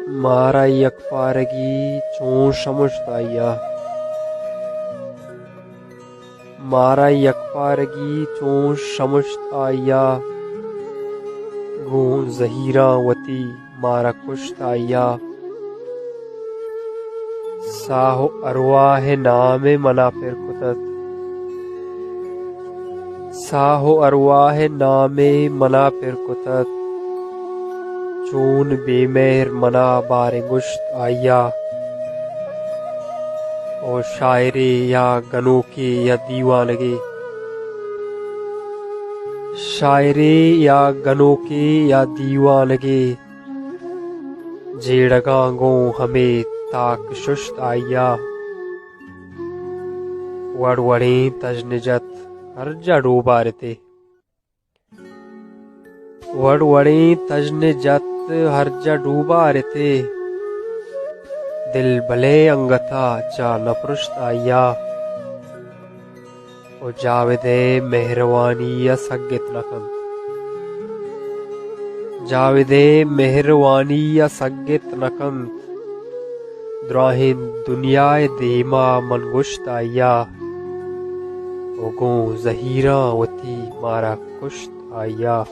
मारा यकपारगी चों शमुश्ताया, मारा यकपारगी चों शमुश्ताया, गूं जहीरा वती मारा कुश्ताया। साहो अरवाह नामे मनाफिर कुतत, साहो अरवाह नामे मनाफिर कुतत, चून बेमेहर मना बारे गुश्त आया। ओ शायरे या गनों के या दीवानगे, शायरे या गनों के या दीवानगे, जेड़गांगो हमें ताक शुश्त आया। वड़वड़े तजनिजत हर डूबारते, वड़वड़े तजनिजत हर डूबारते, दिल भले अंगथा चा नपरुश्त आया। ओ जावेदे मेहरवानी या सग्गित नकंत, जावेदे मेहरवानी या सग्गित नकंत, द्राहिन दुनियाए देमा मनगुश्त आया। ओ गो जहीरा वती मारा कुश्त आया।